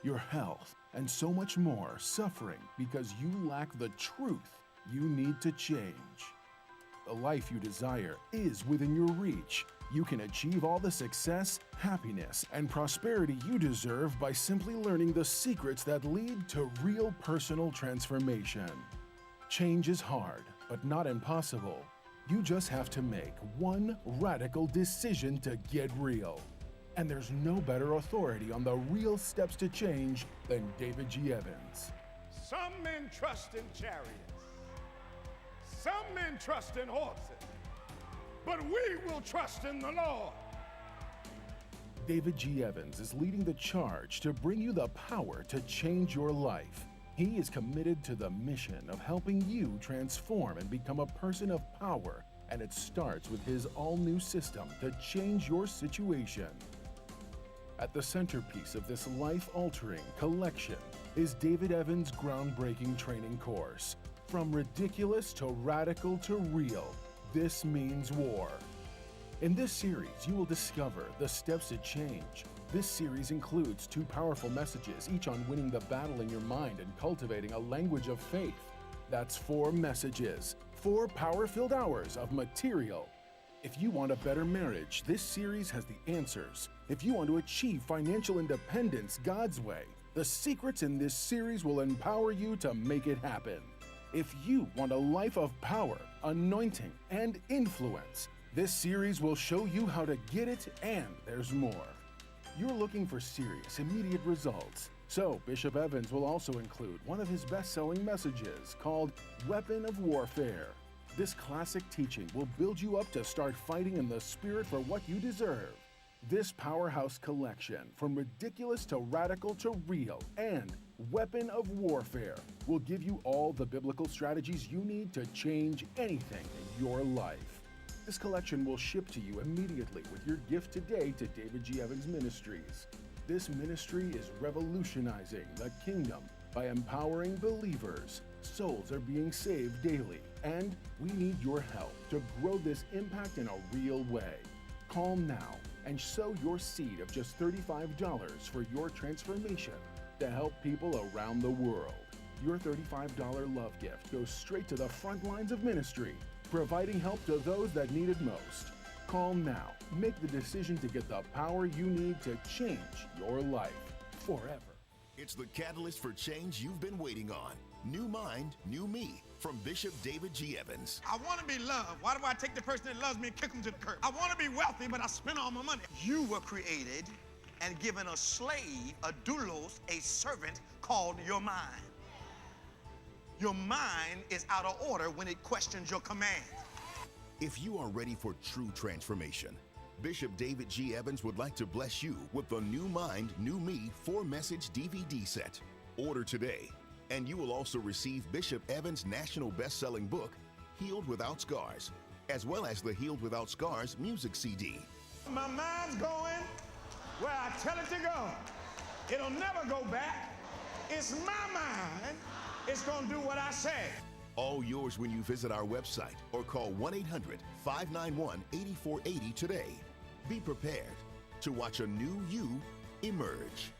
your health, and so much more suffering because you lack the truth you need to change. The life you desire is within your reach. You can achieve all the success, happiness, and prosperity you deserve by simply learning the secrets that lead to real personal transformation. Change is hard, but not impossible. You just have to make one radical decision to get real. And there's no better authority on the real steps to change than David G. Evans. Some men trust in chariots. Some men trust in horses. But we will trust in the Lord. David G. Evans is leading the charge to bring you the power to change your life. He is committed to the mission of helping you transform and become a person of power, and it starts with his all-new system to change your situation. At the centerpiece of this life-altering collection is David Evans' groundbreaking training course, From Ridiculous to Radical to Real. This means war. In this series, you will discover the steps to change. This series includes 2 powerful messages, each on winning the battle in your mind and cultivating a language of faith. That's 4 messages, 4 power-filled hours of material. If you want a better marriage, this series has the answers. If you want to achieve financial independence God's way, the secrets in this series will empower you to make it happen. If you want a life of power, anointing, and influence, this series will show you how to get it, and there's more. You're looking for serious, immediate results. So Bishop Evans will also include one of his best-selling messages called Weapon of Warfare. This classic teaching will build you up to start fighting in the spirit for what you deserve. This powerhouse collection, From Ridiculous to Radical to Real and Weapon of Warfare, will give you all the biblical strategies you need to change anything in your life. This collection will ship to you immediately with your gift today to David G. Evans Ministries. This ministry is revolutionizing the kingdom by empowering believers. Souls are being saved daily, and we need your help to grow this impact in a real way. Call now and sow your seed of just $35 for your transformation to help people around the world. Your $35 love gift goes straight to the front lines of ministry, providing help to those that need it most. Call now. Make the decision to get the power you need to change your life forever. It's the catalyst for change you've been waiting on. New Mind, New Me, from Bishop David G. Evans. I want to be loved. Why do I take the person that loves me and kick them to the curb? I want to be wealthy, but I spend all my money. You were created and given a slave, a doulos, a servant called your mind. Your mind is out of order when it questions your command. If you are ready for true transformation, Bishop David G. Evans would like to bless you with the New Mind, New Me 4-message DVD set. Order today, and you will also receive Bishop Evans' national best-selling book, Healed Without Scars, as well as the Healed Without Scars music CD. My mind's going where I tell it to go. It'll never go back. It's my mind. It's going to do what I say. All yours when you visit our website or call 1-800-591-8480 today. Be prepared to watch a new you emerge.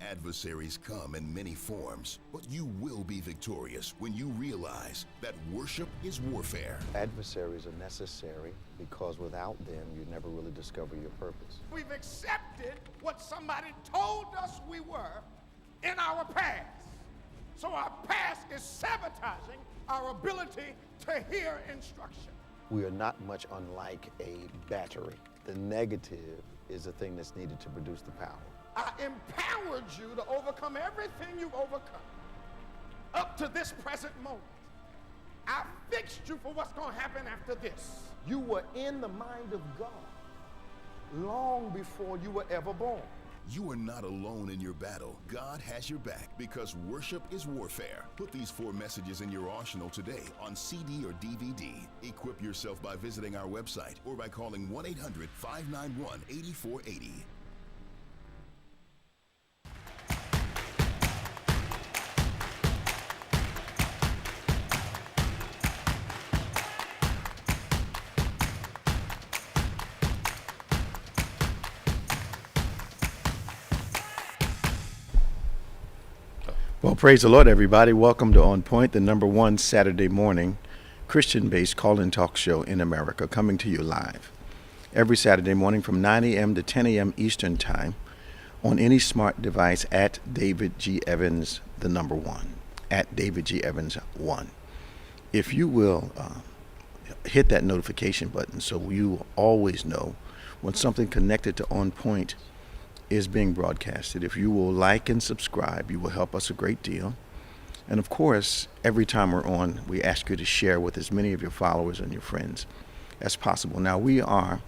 Adversaries come in many forms, but you will be victorious when you realize that worship is warfare. Adversaries are necessary because without them, you never really discover your purpose. We've accepted what somebody told us we were in our past. So our past is sabotaging our ability to hear instruction. We are not much unlike a battery. The negative is the thing that's needed to produce the power. I empowered you to overcome everything you've overcome up to this present moment. I fixed you for what's going to happen after this. You were in the mind of God long before you were ever born. You are not alone in your battle. God has your back because worship is warfare. Put these 4 messages in your arsenal today on CD or DVD. Equip yourself by visiting our website or by calling 1-800-591-8480. Well, praise the Lord, everybody. Welcome to On Point, the number one Saturday morning Christian-based call-in talk show in America, coming to you live every Saturday morning from 9 a.m. to 10 a.m. Eastern Time on any smart device at David G. Evans, the number one, at David G. Evans 1. If you will hit that notification button so you will always know when something connected to On Point is being broadcasted. If you will like and subscribe, you will help us a great deal. And of course, every time we're on, we ask you to share with as many of your followers and your friends as possible. Now, we are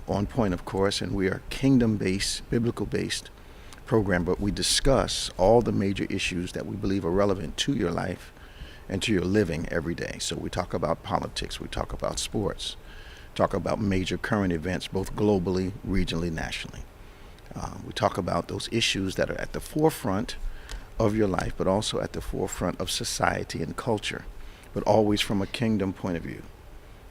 On Point, of course, and we are kingdom-based, biblical-based program, but we discuss all the major issues that we believe are relevant to your life and to your living every day. So we talk about politics, we talk about sports, talk about major current events, both globally, regionally, nationally. We talk about those issues that are at the forefront of your life, but also at the forefront of society and culture, but always from a kingdom point of view.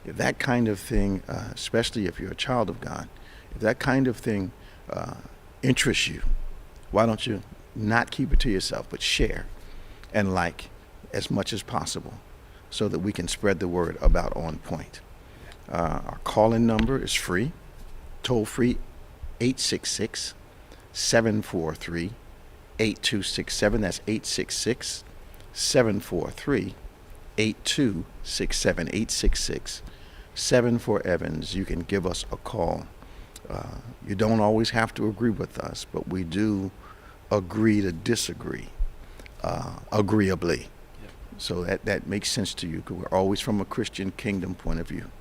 If that kind of thing, especially if you're a child of God, if that kind of thing interests you, why don't you not keep it to yourself, but share and like as much as possible so that we can spread the word about On Point. Our call-in number is free, toll-free, 866-743-8267. That's 866-743-8267. 866-74-EVANS. You can give us a call. You don't always have to agree with us, but we do agree to disagree agreeably. Yep. So that makes sense to you, because we're always from a Christian kingdom point of view.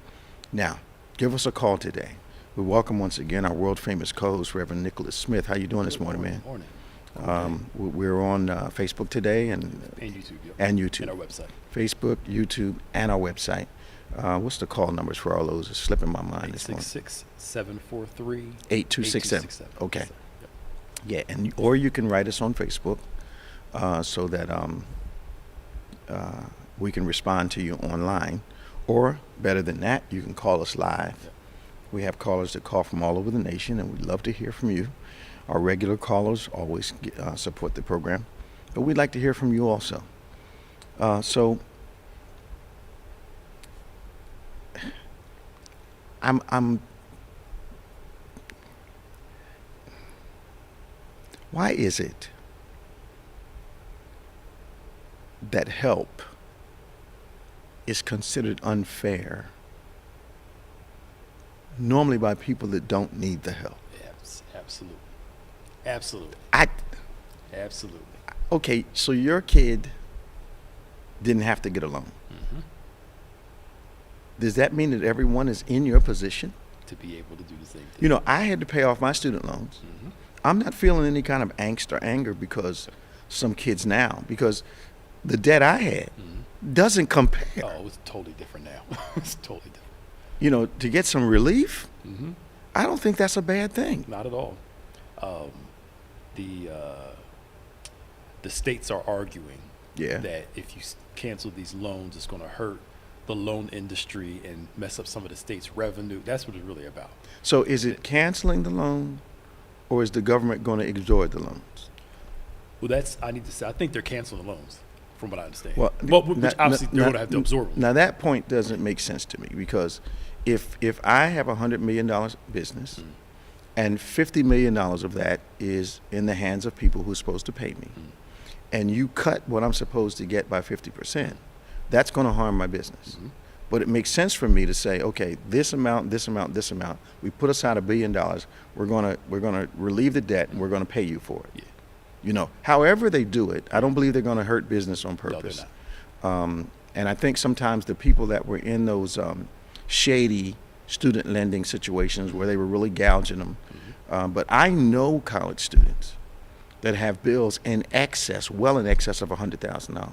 Now, give us a call today. We welcome once again our world-famous co-host, Reverend Nicholas Smith. How you doing this morning, man? Morning. We're on Facebook today and YouTube. Yep. And YouTube. And our website. Facebook, YouTube, and our website. What's the call numbers for all those? It's slipping my mind this morning. 866-743-8267. Okay. Yep. Yeah, or you can write us on Facebook so that we can respond to you online. Or, better than that, you can call us live. Yep. We have callers that call from all over the nation, and we'd love to hear from you. Our regular callers always support the program, but we'd like to hear from you also. So I'm why is it that help is considered unfair normally by people that don't need the help? Yes, absolutely. Absolutely. Absolutely. Okay, so your kid didn't have to get a loan. Mm-hmm. Does that mean that everyone is in your position to be able to do the same thing? You know, I had to pay off my student loans. Mm-hmm. I'm not feeling any kind of angst or anger because some kids now, because the debt I had doesn't compare. Oh, it's totally different now. It's totally different. You know, to get some relief, Mm-hmm. I don't think that's a bad thing. Not at all. The states are arguing that if you cancel these loans, it's going to hurt the loan industry and mess up some of the state's revenue. That's what it's really about. So is it canceling the loan, or is the government going to extort the loans? Well, I need to say, I think they're canceling the loans, from what I understand. Well, which obviously they're going to have to absorb them. Now that point doesn't make sense to me, because if I have $100 million business, and $50 million of that is in the hands of people who are supposed to pay me, and you cut what I'm supposed to get by 50%, that's going to harm my business. Mm-hmm. But it makes sense for me to say, okay, this amount, we put aside $1 billion, we're going to relieve the debt, and we're going to pay you for it. Yeah. You know, however they do it, I don't believe they're going to hurt business on purpose. No, they're not. And I think sometimes the people that were in those shady student lending situations where they were really gouging them, but I know college students that have bills well in excess of $100,000.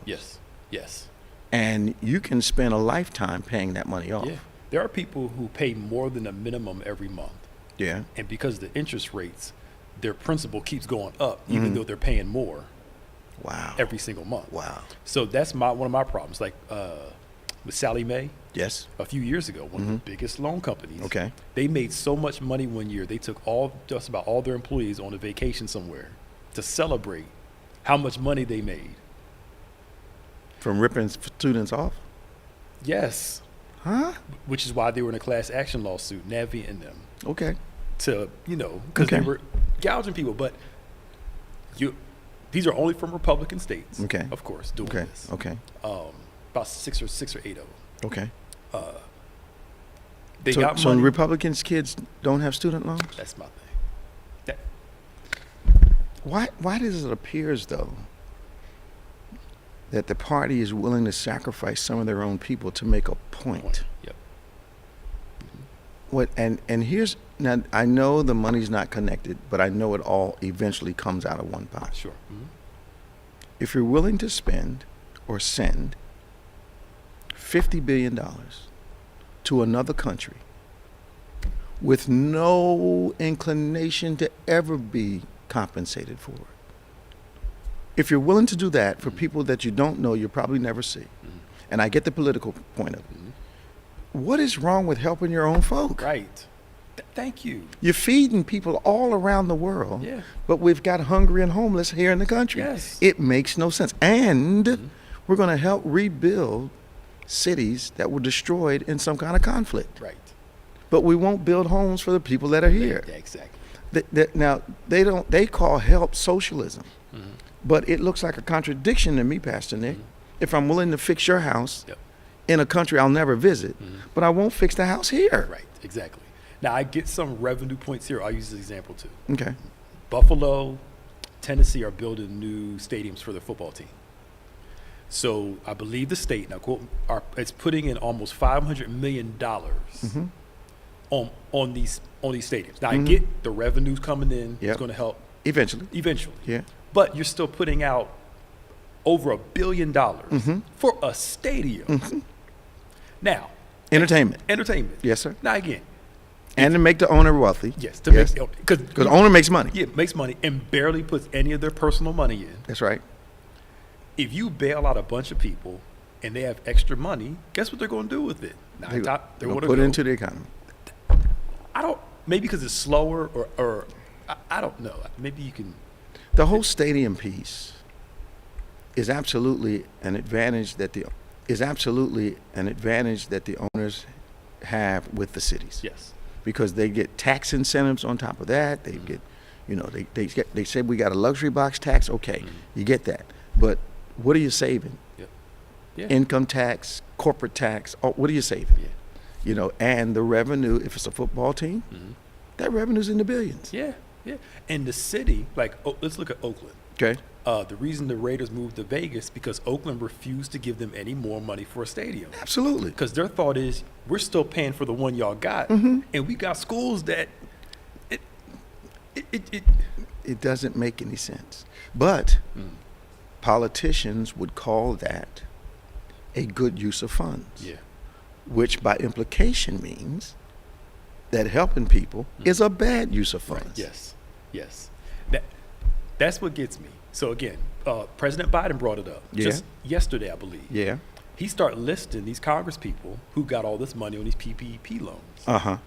Yes. And you can spend a lifetime paying that money off. Yeah. There are people who pay more than a minimum every month. Yeah. And because of the interest rates, their principal keeps going up, even though they're paying more. Wow. Every single month. Wow. So that's one of my problems. Like with Sallie Mae. Yes. A few years ago, one of the biggest loan companies. Okay. They made so much money one year. They took just about all their employees on a vacation somewhere to celebrate how much money they made. From ripping students off? Yes. Huh? Which is why they were in a class action lawsuit, Navi and them. Okay. To, because they were gouging people. But these are only from Republican states. Okay. Of course, doing this. Okay. About six or 8 of them. Okay. They got so money. Republicans' kids don't have student loans? That's my thing. Why does it appear as though that the party is willing to sacrifice some of their own people to make a point? Yep. What and here's now, I know the money's not connected, but I know it all eventually comes out of one pot. Sure. Mm-hmm. If you're willing to spend or send $50 billion to another country with no inclination to ever be compensated for it, if you're willing to do that for people that you don't know, you'll probably never see, and I get the political point of it, what is wrong with helping your own folk? Right. Thank you. You're feeding people all around the world, but we've got hungry and homeless here in the country. Yes. It makes no sense. And we're going to help rebuild cities that were destroyed in some kind of conflict. Right. But we won't build homes for the people that are here. Yeah, exactly. Now, they call help socialism. But it looks like a contradiction to me, Pastor Nick, if I'm willing to fix your house in a country I'll never visit, but I won't fix the house here. Right, exactly. Now, I get some revenue points here. I'll use this example, too. Okay. Buffalo, Tennessee are building new stadiums for their football team. So I believe the state, now quote, it's putting in almost $500 million on these stadiums. Now, I get the revenues coming in. It's going to help. Eventually. Yeah. But you're still putting out over $1 billion for a stadium. Now. Entertainment. Yes, sir. Now, again. And to make the owner wealthy. Yes. Because the owner makes money. Yeah, makes money and barely puts any of their personal money in. That's right. If you bail out a bunch of people and they have extra money, guess what they're going to do with it? They're going to put it into the economy. Maybe because it's slower or I don't know. Maybe you can. The whole stadium piece is absolutely an advantage that the owners have with the cities. Yes. Because they get tax incentives on top of that. They get, they say we got a luxury box tax. Okay, you get that. But what are you saving? Yeah. Income tax, corporate tax. What are you saving? Yeah. And the revenue, if it's a football team, that revenue's in the billions. Yeah. And the city, let's look at Oakland. Okay. The reason the Raiders moved to Vegas because Oakland refused to give them any more money for a stadium. Absolutely. Because their thought is, we're still paying for the one y'all got, and we got schools that it doesn't make any sense. But politicians would call that a good use of funds. Yeah. Which by implication means that helping people is a bad use of funds. Right. Yes. That's what gets me. So again, President Biden brought it up just yesterday, I believe. Yeah. He started listing these Congress people who got all this money on these PPP loans.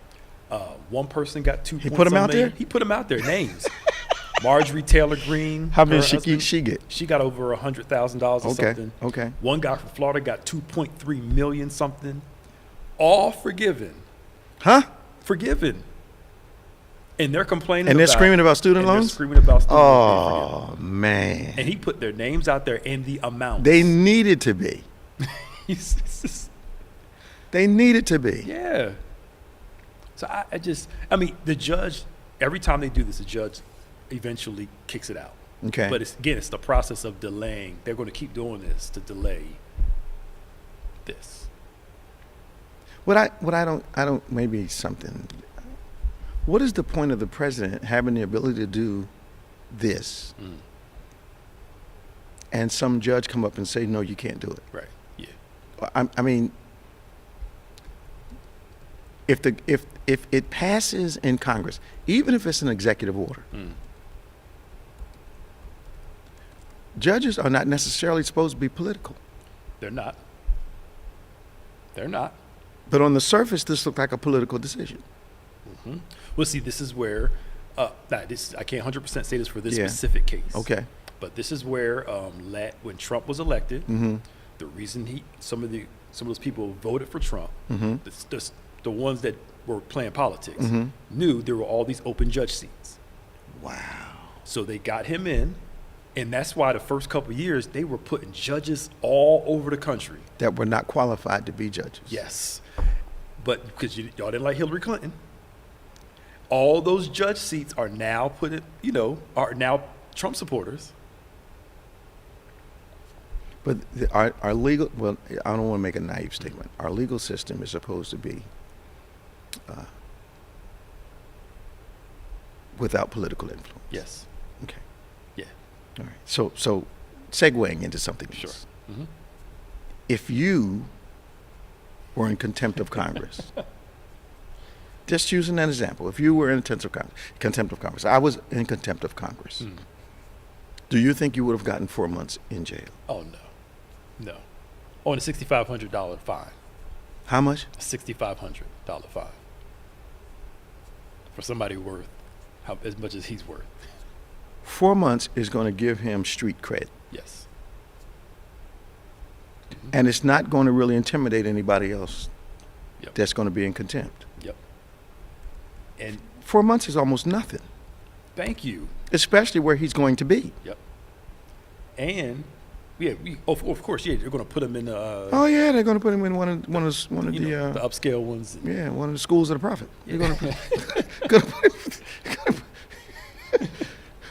One person got 2. He put them out there? He put them out there, names. Marjorie Taylor Greene. How many she get? She got over $100,000 or something. Okay. One guy from Florida got 2.3 million something. All forgiven. Huh? Forgiven. And they're complaining and they're screaming about student loans? They're screaming about student loans. Oh, man. And he put their names out there and the amount. They needed to be. They needed to be. Yeah. So I mean, the judge, every time they do this, the judge eventually kicks it out. Okay. But it's the process of delaying. They're going to keep doing this to delay this. What I don't maybe something. What is the point of the president having the ability to do this and some judge come up and say, no, you can't do it? Right. Yeah. I mean, if it passes in Congress, even if it's an executive order, judges are not necessarily supposed to be political. They're not. But on the surface, this looks like a political decision. Well, see, this is where I can't 100% say this for this specific case. Okay. But this is where when Trump was elected, Mm-hmm. the reason some of those people voted for Trump, Mm-hmm. the ones that were playing politics, Mm-hmm. knew there were all these open judge seats. Wow. So they got him in, and that's why the first couple of years they were putting judges all over the country That were not qualified to be judges. Yes, but because y'all didn't like Hillary Clinton, all those judge seats are now are now Trump supporters. But our legal, well, I don't want to make a naive statement. Our legal system is supposed to be without political influence. Yes. Okay. Yeah. All right. So segueing into something else. Sure. Mm-hmm. If you were in contempt of Congress, just using that example, if you were in contempt of Congress, I was in contempt of Congress. Mm. Do you think you would have gotten 4 months in jail? Oh no. On a $6,500 fine. How much? $6,500 fine for somebody worth as much as he's worth. 4 months is going to give him street cred. Yes. Mm-hmm. And it's not going to really intimidate anybody else Yep. that's going to be in contempt. Yep. And 4 months is almost nothing, thank you. especially where he's going to be. Yep. And of course, they're going to put him in the Oh yeah, they're going to put him in one of the the upscale ones. yeah, one of the schools of the prophet. Yeah. They're going to put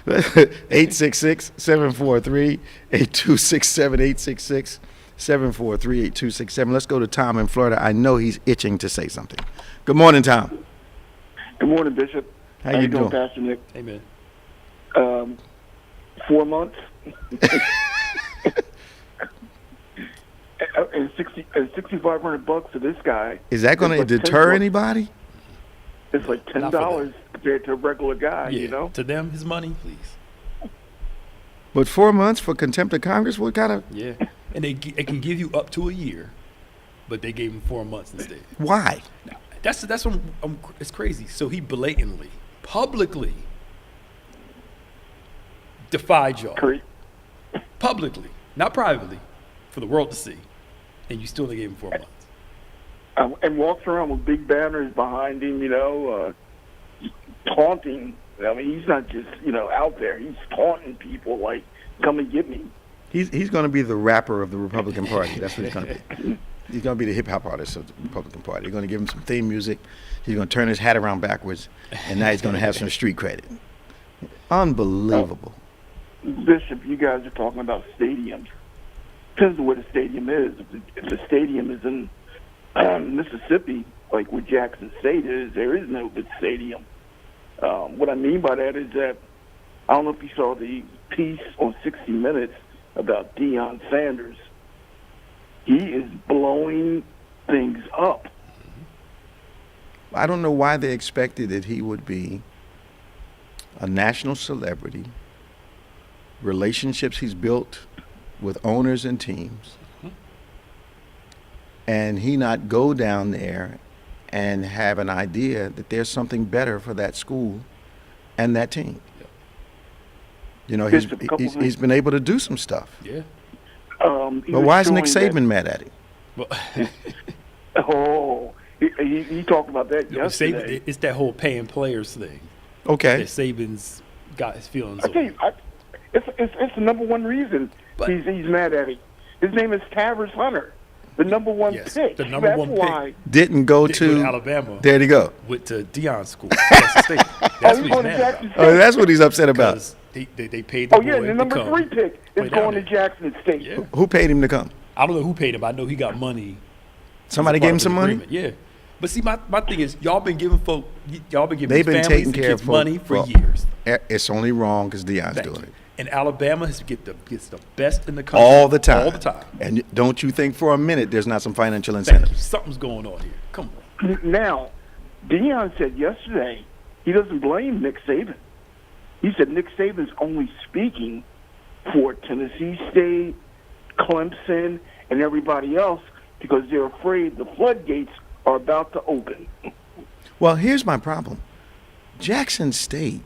866-743-8267 866-743-8267. Let's go to Tom in Florida. I know he's itching to say something. Good morning, Tom. Good morning, Bishop. How you doing? Pastor Nick? Amen. 4 months. and $6,500 for this guy. Is that going to It's like deter $10. anybody? It's like $10 compared to a regular guy. Yeah. You know. To them, his money, please. But 4 months for contempt of Congress? What kind of? Yeah. And they can give you up to a year, but they gave him 4 months instead. Why? Now, that's what it's crazy. So he blatantly, publicly defied y'all. Publicly, not privately, for the world to see. And you still only gave him 4 months. And walks around with big banners behind him, taunting. I mean, he's not just, out there. He's taunting people like, come and get me. He's going to be the rapper of the Republican Party. That's what he's going to be. He's going to be the hip-hop artist of the Republican Party. They're going to give him some theme music. He's going to turn his hat around backwards, and now he's going to have some street credit. Unbelievable. Bishop, you guys are talking about stadiums. Depends on where the stadium is. If the stadium is in Mississippi, like where Jackson State is, there is no good stadium. What I mean by that is that I don't know if you saw the piece on 60 Minutes about Deion Sanders. He is blowing things up. I don't know why they expected that he would be a national celebrity, relationships he's built with owners and teams, and he not go down there and have an idea that there's something better for that school and that team. He's been able to do some stuff. Yeah. But why is Nick Saban mad at him? Well, he talked about that yesterday. It's that whole paying players thing. Okay. That Saban's got his feelings I tell you, it's the number one reason he's mad at him. His name is Tavers Hunter, the number one pick. The number one pick. Didn't go to Alabama. There you go. Went to Deion's school. That's what he's mad about. Oh, that's what he's upset about. They paid the boy the number to come 3 pick is going to Jackson State. Yeah. Who paid him to come? I don't know who paid him. I know he got money. Somebody gave him some money? Yeah. But see, my thing is, y'all been giving They've been taking care of money for years. It's only wrong because Deion's doing it. And Alabama gets the best in the country. All the time. All the time. And don't you think for a minute there's not some financial incentive? Something's going on here. Come on. Now, Deion said yesterday he doesn't blame Nick Saban. He said Nick Saban's only speaking for Tennessee State, Clemson, and everybody else because they're afraid the floodgates are about to open. Well, here's my problem. Jackson State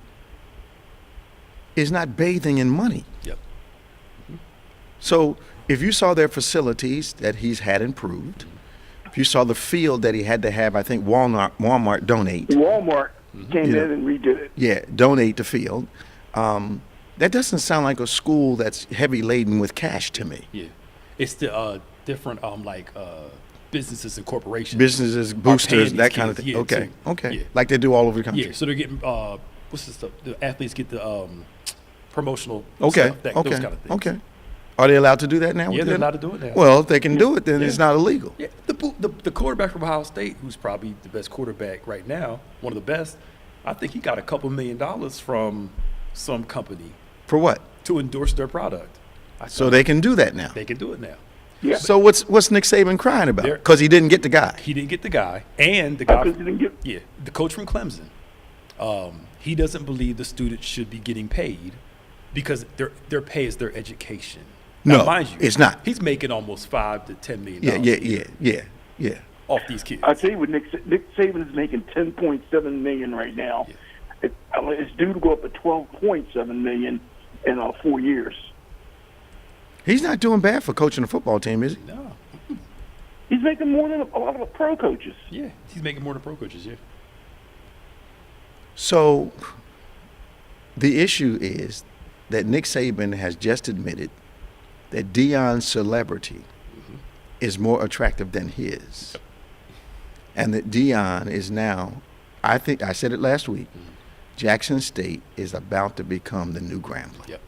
is not bathing in money. Yep. So if you saw their facilities that he's had improved, if you saw the field that he had to have, I think Walmart donate. Walmart came in and redid it. Yeah, donate the field. That doesn't sound like a school that's heavy laden with cash to me. Yeah, it's the different businesses and corporations. Businesses, boosters, that kind of thing. Yeah, okay, too. okay. Yeah. Like they do all over the country. Yeah, so they're getting what's this stuff? The athletes get the promotional Okay, stuff, those okay, kind of things. okay. Are they allowed to do that now? Yeah, they're allowed to do it now. Well, if they can do it, then it's not illegal. Yeah, the quarterback from Ohio State, who's probably the best quarterback right now, one of the best, I think he got a couple $1 million from some company. For what? To endorse their product. So they can do that now. They can do it now. Yeah. So what's Nick Saban crying about? Because he didn't get the guy. He didn't get the guy, and the guy. The coach from Clemson. He doesn't believe the students should be getting paid because their pay is their education. Now, No, mind you, it's not. He's making almost $5 to $10 million. Yeah. Off these kids. I tell you what, Nick Saban is making $10.7 million right now. Yeah. It's due to go up to $12.7 million in 4 years. He's not doing bad for coaching a football team, is he? No. He's making more than a lot of the pro coaches. Yeah, he's making more than pro coaches. Yeah. So the issue is that Nick Saban has just admitted that Deion's celebrity is more attractive than his. And that Deion is now, I think I said it last week, Jackson State is about to become the new Grambling. Yep.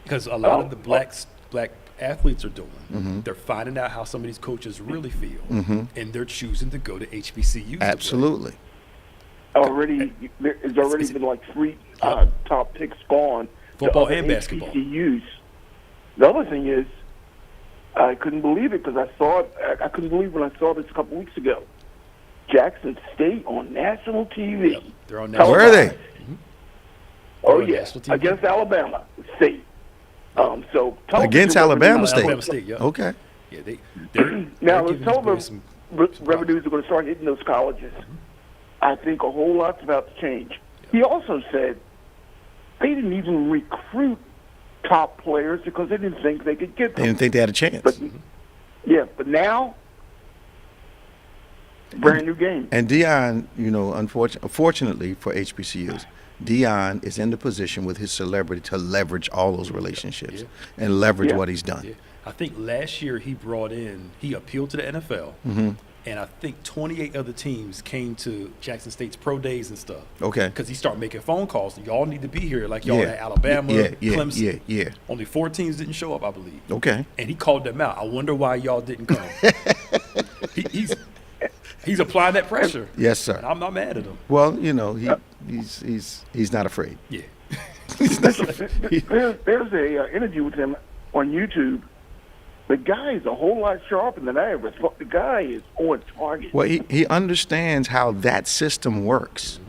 Because a lot of the black athletes are doing, they're finding out how some of these coaches really feel, and they're choosing to go to HBCUs. Absolutely. There's already been like 3 top picks gone. Football and basketball. HBCUs. The other thing is, I couldn't believe it because I saw it. I couldn't believe when I saw this a couple weeks ago. Jackson State on national TV. Yep. They're on national. Where are they? Oh yeah, against Alabama State. So against Alabama State. Alabama State. Yeah. Okay. Yeah, now the television revenues are going to start hitting those colleges. I think a whole lot's about to change. Yep. He also said they didn't even recruit top players because they didn't think they could get them. They didn't think they had a chance. But now, brand new game. And Deion, unfortunately for HBCUs, Deion is in the position with his celebrity to leverage all those relationships and leverage what he's done. Yeah. I think last year he appealed to the NFL, and I think 28 other teams came to Jackson State's pro days and stuff. Okay. Because he started making phone calls. Y'all need to be here, like y'all at Alabama, Clemson. Yeah. Only 4 teams didn't show up, I believe. Okay. And he called them out. I wonder why y'all didn't come. He's applying that pressure. Yes, sir. And I'm not mad at him. Well, he's not afraid. Yeah. There's a interview with him on YouTube. The guy is a whole lot sharper than I ever thought. The guy is on target. Well, he understands how that system works.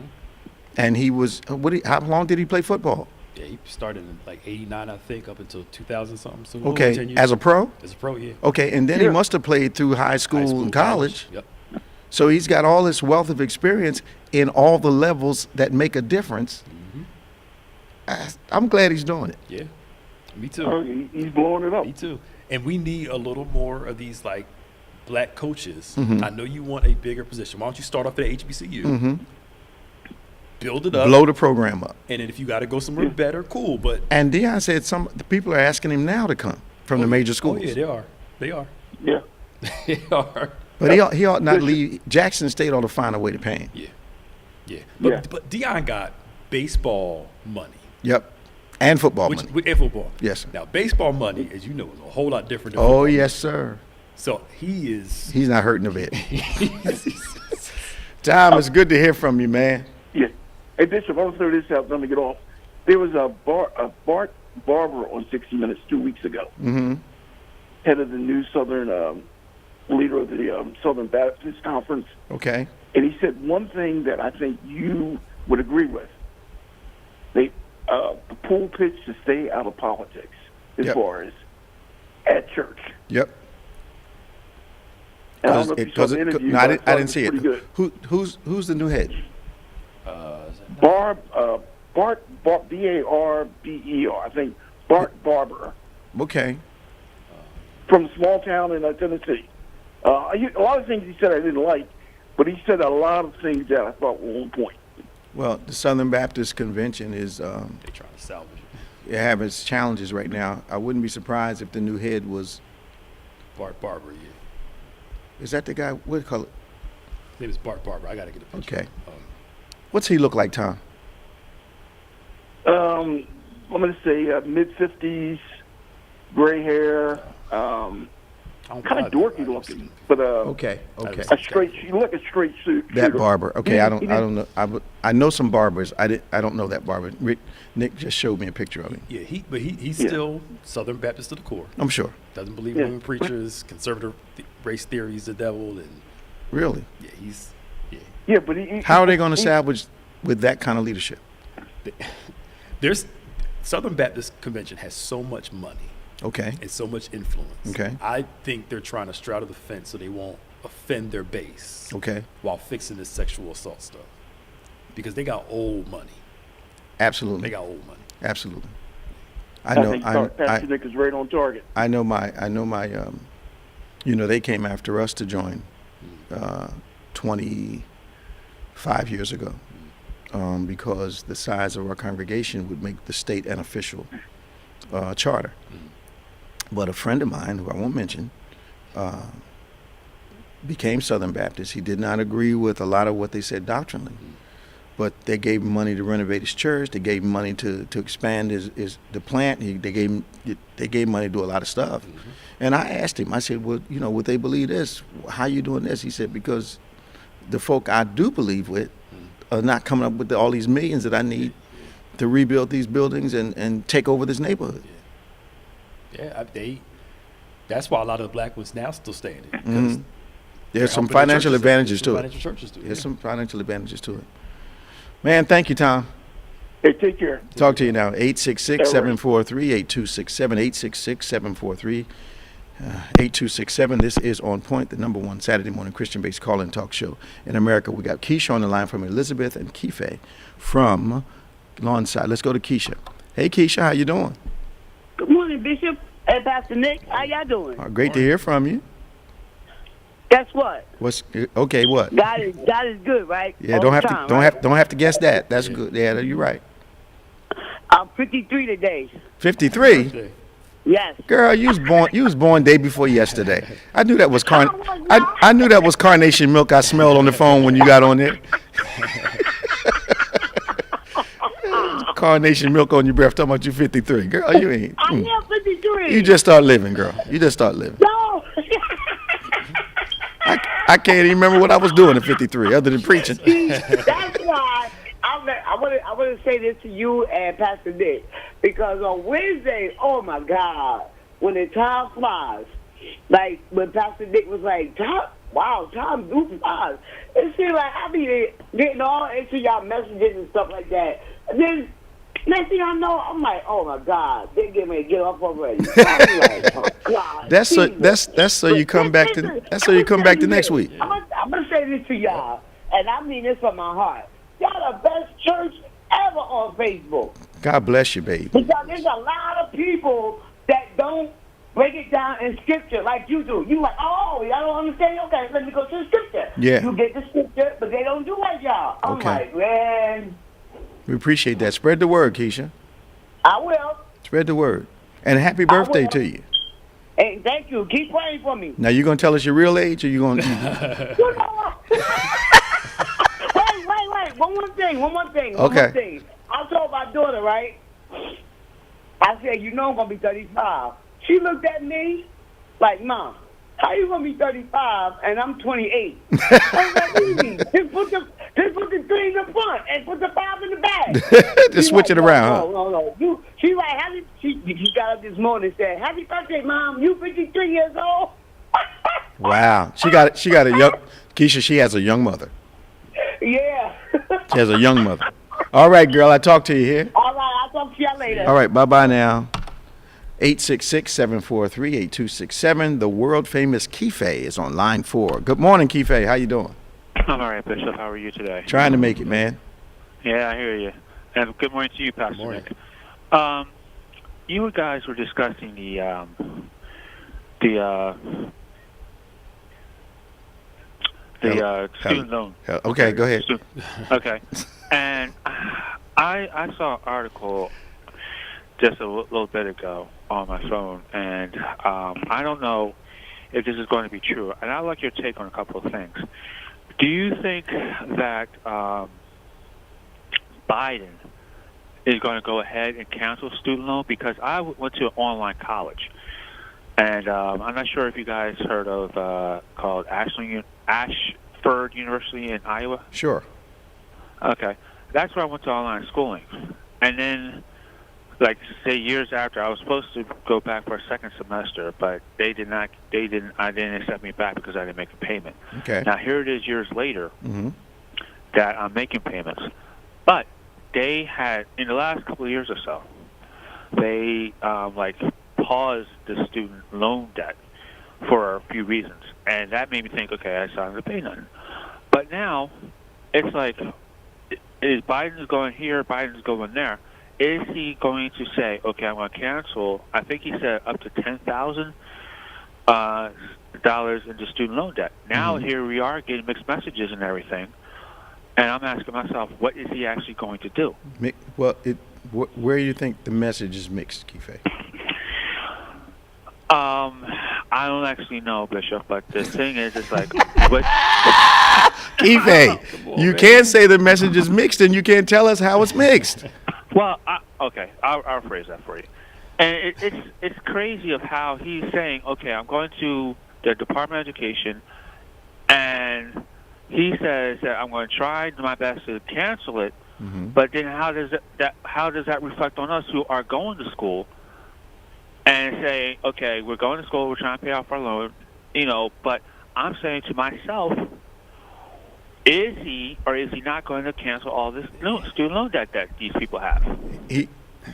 And he was how long did he play football? Yeah, he started in like 89, I think, up until 2000 something. So okay, 10 years. as a pro? As a pro, yeah. Okay, and then he must have played through high school and college. Yep. So he's got all this wealth of experience in all the levels that make a difference. I'm glad he's doing it. Yeah, me too. Oh, he's blowing it up. Me too. And we need a little more of these like black coaches. I know you want a bigger position. Why don't you start off at HBCU? Build it up. Blow the program up. And then if you got to go somewhere better, could. But and Deion said the people are asking him now to come from the major schools. Oh yeah, they are. Yeah. They are. But he ought not leave. Jackson State ought to find a way to pay him. Yeah. But Deion got baseball money. Yep. And football money. And football. Yes, sir. Now, baseball money, as you know, is a whole lot different than football. Oh, yes, sir. So he's not hurting a bit. Tom, it's good to hear from you, man. Yeah. Hey, Bishop, I want to throw this out. Let me get off. There was a Bart Barber on 60 Minutes 2 weeks ago. Head of the new Southern leader of the Southern Baptist Conference. Okay. And he said one thing that I think you would agree with. The pulpit to stay out of politics as far as at church. Yep. And I don't know if you saw the interview. No, I didn't see it. Good. Who's the new head? Bart B-A-R-B-E-R. I think Bart Barber. Okay. from a small town in Tennessee. A lot of things he said I didn't like, but he said a lot of things that I thought were on point. Well, the Southern Baptist Convention is They're trying to salvage it. it have its challenges right now. I wouldn't be surprised if the new head was. Bart Barber, yeah. Is that the guy? What color? His name is Bart Barber. I got to get a picture. Okay. What's he look like, Tom? I'm going to say mid-50s, gray hair, kind of dorky looking, but Okay. a straight. You look a straight suit. That barber. Okay, I don't know. I know some barbers. I don't know that barber. Nick just showed me a picture of him. Yeah, he's still Southern Baptist to the core. I'm sure. Doesn't believe in women preachers, conservative race theories, the devil, and Really? yeah. Yeah, but How are they going to salvage with that kind of leadership? There's Southern Baptist Convention has so much money. Okay. And so much influence. Okay. I think they're trying to straddle the fence so they won't offend their base. Okay. While fixing this sexual assault stuff, because they got old money. Absolutely. They got old money. Absolutely. I think Pastor Nick is right on target. I know my. They came after us to join 25 years ago because the size of our congregation would make the state an official charter. But a friend of mine, who I won't mention, became Southern Baptist. He did not agree with a lot of what they said doctrinally. But they gave him money to renovate his church. They gave him money to expand the plant. They gave him money to do a lot of stuff. Mm-hmm. And I asked him, I said, well, would they believe this? How you doing this? He said, because the folk I do believe with are not coming up with all these millions that I need to rebuild these buildings and take over this neighborhood. Yeah, that's why a lot of the black ones now still staying there. Mm-hmm. There's some financial advantages to it. Financial churches do. There's some financial advantages to it. Man, thank you, Tom. Hey, take care. Talk to you now. 866-743-8267, 866-743-8267. This is On Point, the #1 Saturday morning Christian-based call-in talk show in America. We got Keisha on the line from Elizabeth and Keefe from Lawnside. Let's go to Keisha. Hey, Keisha, how you doing? Good morning, Bishop and Pastor Nick. How y'all doing? Great to hear from you. Guess what? What? God is good, right? Yeah, All don't have to guess that. That's good. Yeah, you're right. I'm 53 today. 53? Yes. Girl, you was born day before yesterday. I knew that was I knew that was carnation milk I smelled on the phone when you got on there. Carnation milk on your breath talking about you 53. Girl, you ain't. I am 53. You just start living, girl. You just start living. No. I can't even remember what I was doing at 53 other than preaching. That's why I want to say this to you and Pastor Nick, because on Wednesday, oh my God, when the time flies, like when Pastor Nick was like, time do flies. It seems like I be getting all into y'all messages and stuff like that. And then next thing I know, I'm like, oh my God, they get me to get up already. I'm like, oh God. That's so you come back to next week. I'm gonna say this to y'all, and I mean this from my heart. Y'all the best church ever on Facebook. God bless you, baby. Because there's a lot of people that don't break it down in scripture like you do. You like, oh, y'all don't understand? Okay, let me go to the scripture. Yeah. You get the scripture, but they don't do like y'all. I'm like, man. We appreciate that. Spread the word, Keisha. I will. Spread the word. And happy birthday to you. Hey, thank you. Keep praying for me. Now, you going to tell us your real age, or you going to... Wait. One more thing. Okay. I told my daughter, right? I said, I'm going to be 35. She looked at me like, Mom, how you going to be 35 and I'm 28? I was like, easy. Just put the 3 in the front and put the 5 in the back. Just switch it around, No. She like, she got up this morning and said, happy birthday, Mom. You 53 years old. Wow. She got a young, Keisha, she has a young mother. Yeah. She has a young mother. All right, girl, I talk to you here. All right, I'll talk to y'all later. All right, bye-bye now. 866-743-8267. The world-famous Keefe is on line 4. Good morning, Keefe. How you doing? I'm all right, Bishop. How are you today? Trying to make it, man. Yeah, I hear you. And good morning to you, Pastor Nick. You guys were discussing student loan. Okay, go ahead. Okay, and I saw an article just a little bit ago on my phone, and I don't know if this is going to be true, and I'd like your take on a couple of things. Do you think that Biden is going to go ahead and cancel student loan? Because I went to an online college, and I'm not sure if you guys heard of called Ashford University in Iowa. Sure. Okay, that's where I went to online schooling, and then, like, say years after, I was supposed to go back for a second semester, but I didn't accept me back because I didn't make a payment. Okay. Now here it is years later that I'm making payments, but they had, in the last couple of years or so, they paused the student loan debt for a few reasons, and that made me think, okay, I started to pay nothing. But now it's like, is Biden's going here, Biden's going there? Is he going to say, okay, I'm going to cancel, I think he said up to $10,000 into student loan debt. Now here we are getting mixed messages and everything, and I'm asking myself, what is he actually going to do? Well, where do you think the message is mixed, Keefe? I don't actually know, Bishop, but the thing is, it's like, what? Keefe, you can't say the message is mixed, and you can't tell us how it's mixed. Well, okay, I'll phrase that for you. And it's crazy of how he's saying, okay, I'm going to the Department of Education, and he says that I'm going to try my best to cancel it. But then how does that reflect on us who are going to school and say, okay, we're going to school, we're trying to pay off our loan, but I'm saying to myself, is he or is he not going to cancel all this student loan debt that these people have?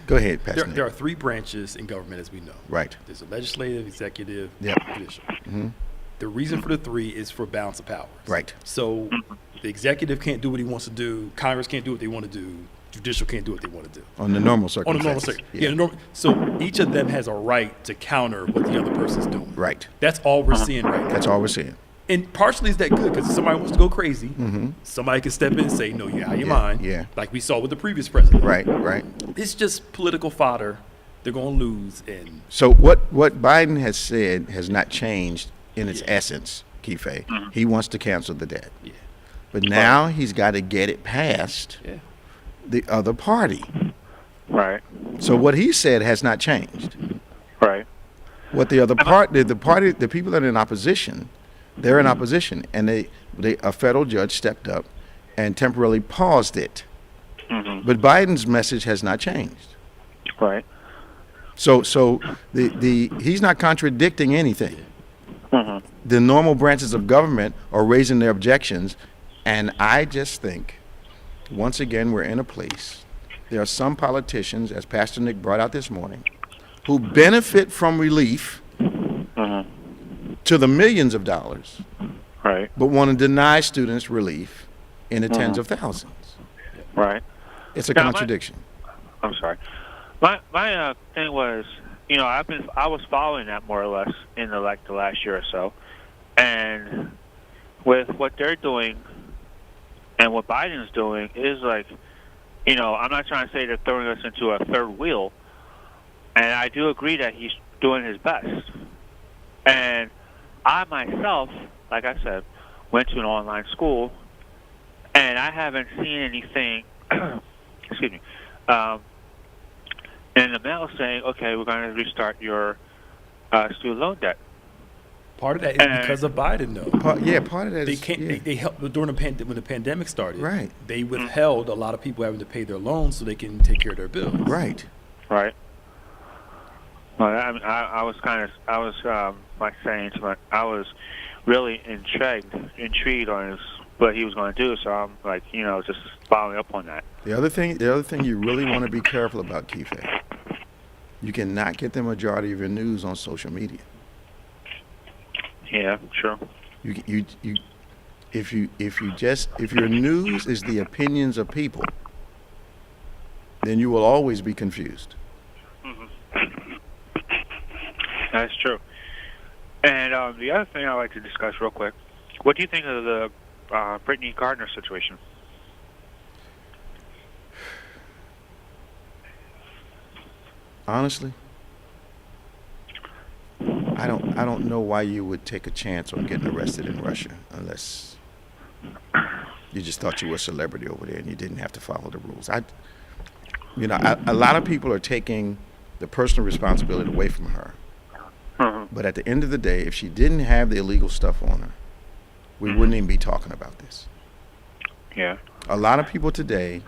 Go ahead, Pastor. There are three branches in government, as we know. Right. There's a legislative, executive, judicial. The reason for the three is for balance of powers. Right. So the executive can't do what he wants to do. Congress can't do what they want to do. Judicial can't do what they want to do. On the normal circumstances. So each of them has a right to counter what the other person's doing. Right. That's all we're seeing right now. That's all we're seeing. And partially is that good because if somebody wants to go crazy, somebody can step in and say, no, you're out of your mind. Yeah. Like we saw with the previous president. Right. It's just political fodder. They're going to lose. And so what Biden has said has not changed in its essence, Keefe. He wants to cancel the debt. Yeah. But now he's got to get it past the other party. Right. So what he said has not changed. Right. What the other the people that are in opposition, they're in opposition, and a federal judge stepped up and temporarily paused it. But Biden's message has not changed. Right. So he's not contradicting anything. The normal branches of government are raising their objections, and I just think, once again, we're in a place. There are some politicians, as Pastor Nick brought out this morning, who benefit from relief to the millions of dollars, right? But want to deny students relief in the tens of thousands. Right. It's a contradiction. I'm sorry. My thing was, I was following that more or less in the last year or so, and with what they're doing and what Biden's doing is like, I'm not trying to say they're throwing us into a third wheel, and I do agree that he's doing his best. And I myself, like I said, went to an online school, and I haven't seen anything, excuse me, in the mail saying, okay, we're going to restart your student loan debt. Part of that is because of Biden, though. Part of that is... They helped during when the pandemic started. Right. They withheld a lot of people having to pay their loans so they can take care of their bills. Right. Right. Well, I was really intrigued on what he was going to do. So I'm like, just following up on that. The other thing you really want to be careful about, Keefe, you cannot get the majority of your news on social media. Yeah, sure. If your news is the opinions of people, then you will always be confused. That's true. And the other thing I'd like to discuss real quick, what do you think of the Brittney Griner situation? Honestly, I don't know why you would take a chance on getting arrested in Russia unless you just thought you were a celebrity over there and you didn't have to follow the rules. A lot of people are taking the personal responsibility away from her. But at the end of the day, if she didn't have the illegal stuff on her, we wouldn't even be talking about this. Yeah. A lot of people today,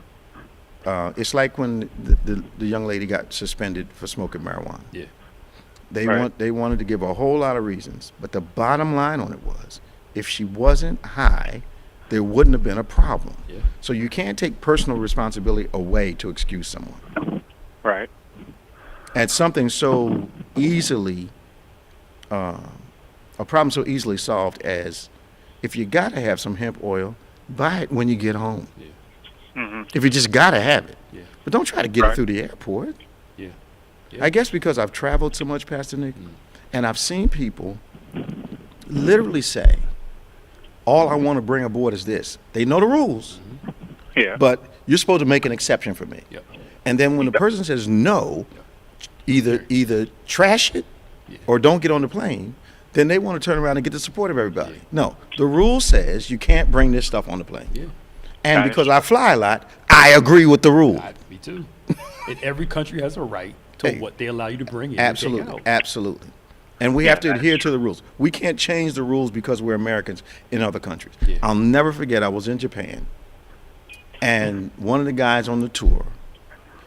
it's like when the young lady got suspended for smoking marijuana. Yeah. They wanted to give a whole lot of reasons, but the bottom line on it was, if she wasn't high, there wouldn't have been a problem. Yeah. So you can't take personal responsibility away to excuse someone. Right. And something so easily, a problem so easily solved as, if you gotta have some hemp oil, buy it when you get home. Yeah. If you just gotta have it. Yeah. But don't try to get it through the airport. Yeah. I guess because I've traveled so much, Pastor Nick, and I've seen people literally say, all I want to bring aboard is this. They know the rules, but you're supposed to make an exception for me. Yep. And then when the person says no, either trash it or don't get on the plane, then they want to turn around and get the support of everybody. No, the rule says you can't bring this stuff on the plane. Yeah. And because I fly a lot, I agree with the rule. Me too. And every country has a right to what they allow you to bring in. Absolutely, and take out. absolutely. And we have to adhere to the rules. We can't change the rules because we're Americans in other countries. Yeah. I'll never forget, I was in Japan, and one of the guys on the tour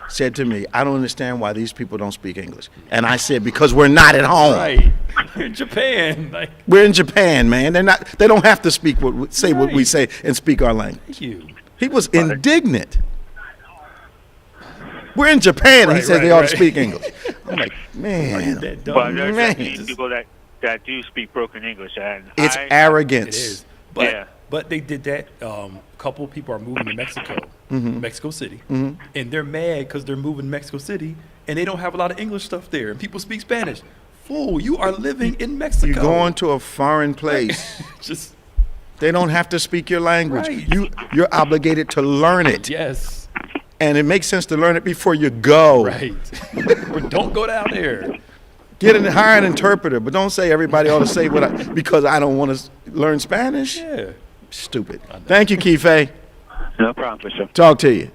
said to me, I don't understand why these people don't speak English. And I said, because we're not at home. Right. We're in Japan. We're in Japan, man. They don't have to speak what we say and speak our language. Thank you. He was indignant. We're in Japan, and he said they ought to speak English. I'm like, man, But there's people that do speak broken English, and it's arrogance. It is. But they did that. A couple of people are moving to Mexico, Mexico City, and they're mad because they're moving to Mexico City, and they don't have a lot of English stuff there, and people speak Spanish. Fool, you are living in Mexico. You're going to a foreign place. They don't have to speak your language. Right. You're obligated to learn it. Yes. And it makes sense to learn it before you go. Right. Or don't go down there. Hire an interpreter, but don't say everybody ought to say because I don't want to learn Spanish. Yeah. Stupid. Thank you, Keefe. No problem, Bishop. Talk to you.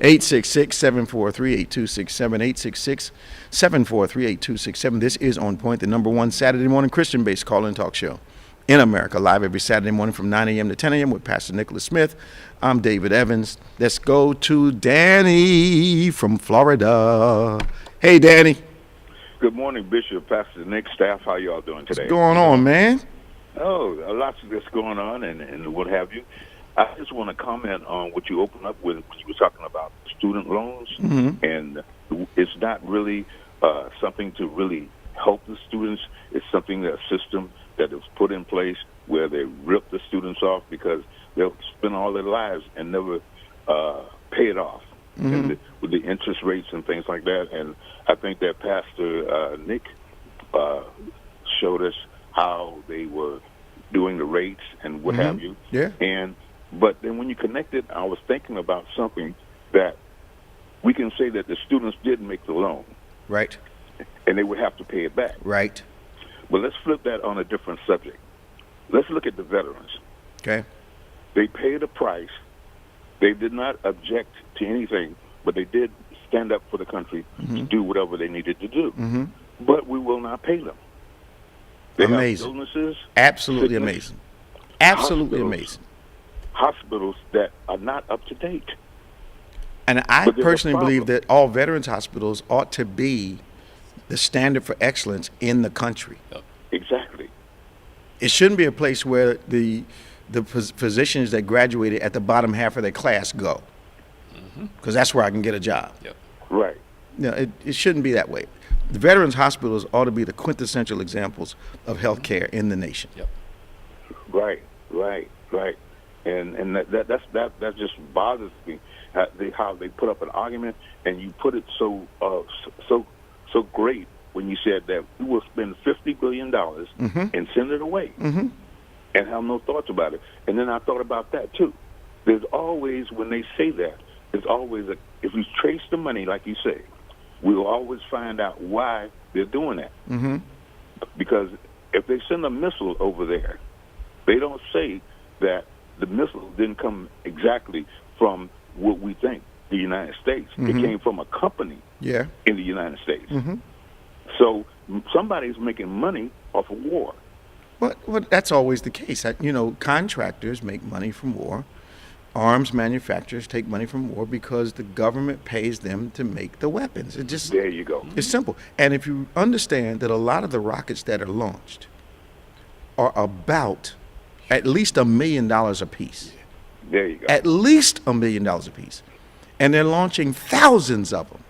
866-743-8267, 866-743-8267. This is On Point, the #1 Saturday morning Christian-based call-in talk show in America, live every Saturday morning from 9 a.m. to 10 a.m. with Pastor Nicholas Smith. I'm David Evans. Let's go to Danny from Florida. Hey, Danny. Good morning, Bishop, Pastor Nick, staff. How y'all doing today? What's going on, man? Oh, lots of this going on and what have you. I just want to comment on what you opened up with when you were talking about student loans. And it's not really something to really help the students. It's something, a system that is put in place where they rip the students off because they'll spend all their lives and never pay it off with the interest rates and things like that. And I think that Pastor Nick showed us how they were doing the rates and what have you. Yeah. But then when you connect it, I was thinking about something that we can say that the students did make the loan. Right. And they would have to pay it back. Right. But let's flip that on a different subject. Let's look at the veterans. Okay. They paid a price. They did not object to anything, but they did stand up for the country to do whatever they needed to do. But we will not pay them. They amazing. Have illnesses. Absolutely sickness, amazing. Absolutely amazing. Hospitals that are not up to date. And I personally believe that all veterans hospitals ought to be the standard for excellence in the country. Exactly. It shouldn't be a place where the physicians that graduated at the bottom half of their class go, because that's where I can get a job. Yep. Right. No, it shouldn't be that way. The veterans hospitals ought to be the quintessential examples of health care in the nation. Yep. Right. And that just bothers me. How they put up an argument and you put it so great when you said that we will spend $50 billion and send it away and have no thoughts about it. And then I thought about that, too. There's always, when they say that, there's always if we trace the money, like you say, we'll always find out why they're doing that. Because if they send a missile over there, they don't say that the missile didn't come exactly from what we think, the United States. It came from a company in the United States. So somebody's making money off of war. Well, that's always the case. Contractors make money from war. Arms manufacturers take money from war because the government pays them to make the weapons. There you go. It's simple. And if you understand that a lot of the rockets that are launched are about at least $1 million a piece. There you go. At least $1 million a piece. And they're launching thousands of them.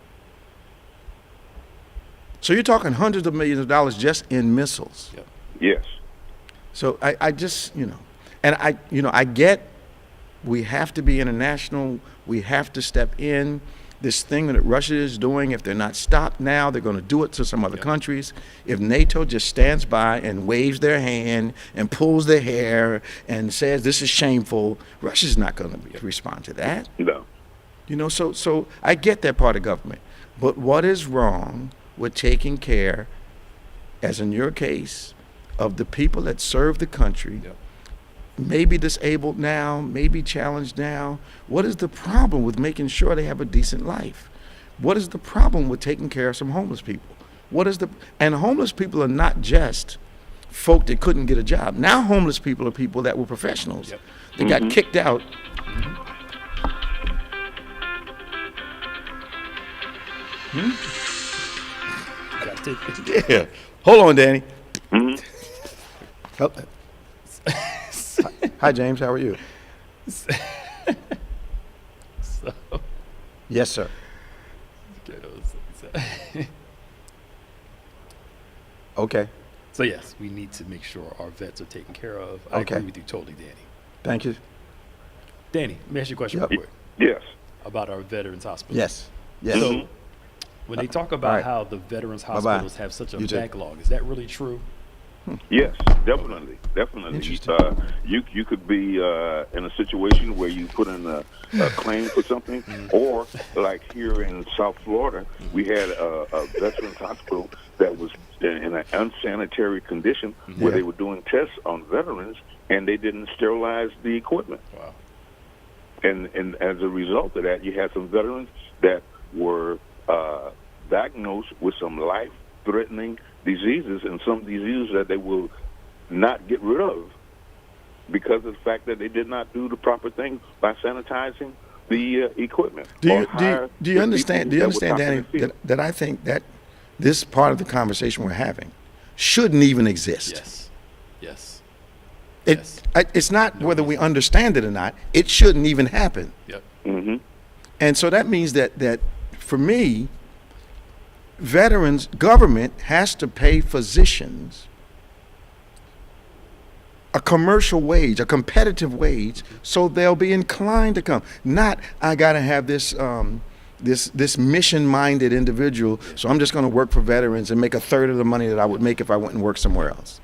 So you're talking hundreds of millions of dollars just in missiles. Yes. So I just, and I get we have to be international. We have to step in. This thing that Russia is doing, if they're not stopped now, they're going to do it to some other countries. If NATO just stands by and waves their hand and pulls their hair and says this is shameful, Russia's not going to respond to that. No. So I get that part of government. But what is wrong with taking care, as in your case, of the people that serve the country, maybe disabled now, maybe challenged now? What is the problem with making sure they have a decent life? What is the problem with taking care of some homeless people? And homeless people are not just folk that couldn't get a job. Now homeless people are people that were professionals. They got kicked out. Yeah. Hold on, Danny. Hi, James. How are you? Yes, sir. Okay. So, yes, we need to make sure our vets are taken care of. I agree with you totally, Danny. Thank you. Danny, let me ask you a question real quick. Yes. About our veterans hospitals. Yes. So, when they talk about how the veterans hospitals have such a backlog, is that really true? Yes, definitely. You could be in a situation where you put in a claim for something, or like here in South Florida, we had a veterans hospital that was in an unsanitary condition where they were doing tests on veterans and they didn't sterilize the equipment. Wow. And as a result of that, you had some veterans that were diagnosed with some life-threatening diseases, and some diseases that they will not get rid of because of the fact that they did not do the proper thing by sanitizing the equipment. Do you understand, Danny, that I think that this part of the conversation we're having shouldn't even exist? Yes. It's not whether we understand it or not. It shouldn't even happen. And so that means that for me, veterans, government has to pay physicians a commercial wage, a competitive wage, so they'll be inclined to come. Not, I got to have this this mission-minded individual, so I'm just going to work for veterans and make a third of the money that I would make if I went and worked somewhere else.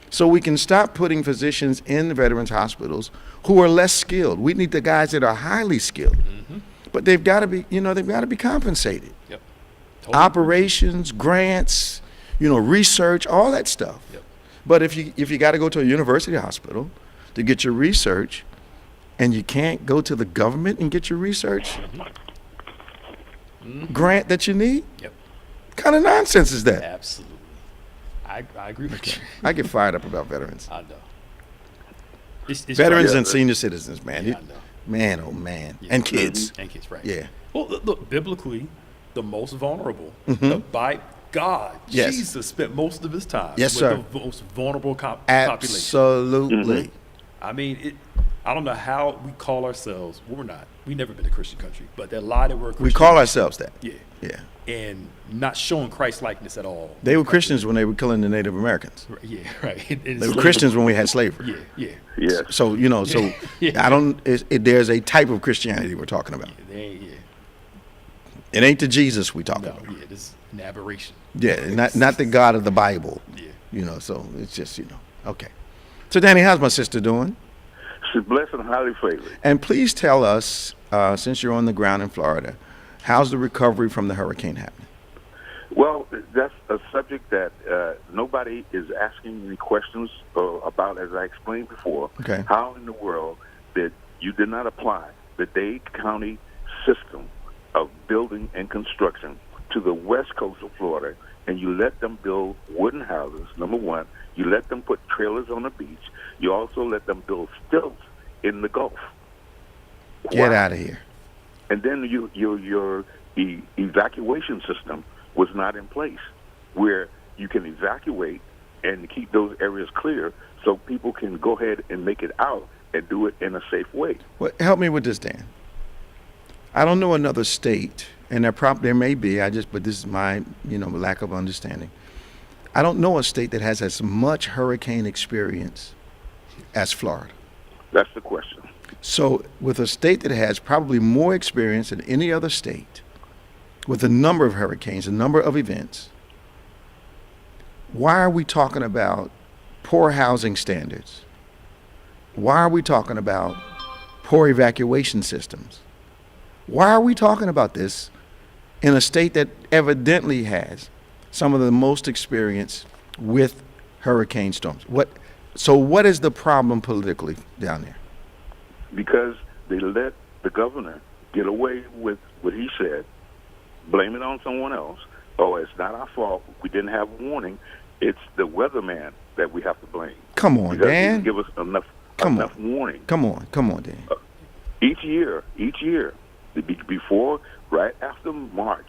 So we can stop putting physicians in the veterans hospitals who are less skilled. We need the guys that are highly skilled, but they've got to be, they've got to be compensated. Totally. Operations, grants, research, all that stuff. But if you got to go to a university hospital to get your research, and you can't go to the government and get your research grant that you need, what kind of nonsense is that? Absolutely. I agree with you. I get fired up about veterans. I know. It's veterans and senior citizens, man. I know. Man, oh man. And kids. And kids, right. Yeah. Well, look, biblically, the most vulnerable, by God, Yes. Jesus spent most of his time Yes, with sir. the most vulnerable population. Absolutely. I mean, I don't know how we call ourselves. Well, we're not. We've never been a Christian country, but that lie that we're a Christian. We call ourselves that. Yeah. Yeah. And not showing Christ-likeness at all. They were Christians when they were killing the Native Americans. Yeah, right. They were Christians when we had slavery. Yes. So, I don't, there's a type of Christianity we're talking about. It ain't the Jesus we talking about. Yeah, this is an aberration. Yeah, not the God of the Bible. Yeah. So it's just, okay. So, Danny, how's my sister doing? She's blessed and highly favored. And please tell us, since you're on the ground in Florida, how's the recovery from the hurricane happening? Well, that's a subject that nobody is asking any questions about, as I explained before. Okay. How in the world did not apply the Dade County system of building and construction to the west coast of Florida, and you let them build wooden houses, number one. You let them put trailers on the beach. You also let them build stilts in the Gulf. Get out of here. And then your evacuation system was not in place, where you can evacuate and keep those areas clear so people can go ahead and make it out and do it in a safe way. Well, help me with this, Dan. I don't know another state, and there may be, but this is my, lack of understanding. I don't know a state that has as much hurricane experience as Florida. That's the question. So with a state that has probably more experience than any other state, with a number of hurricanes, a number of events, why are we talking about poor housing standards? Why are we talking about poor evacuation systems? Why are we talking about this in a state that evidently has some of the most experience with hurricane storms? What is the problem politically down there? Because they let the governor get away with what he said, blame it on someone else. Oh, it's not our fault. We didn't have a warning. It's the weatherman that we have to blame. Come on, because Dan. He didn't give us enough warning. Come on, Dan. Each year, before, right after March,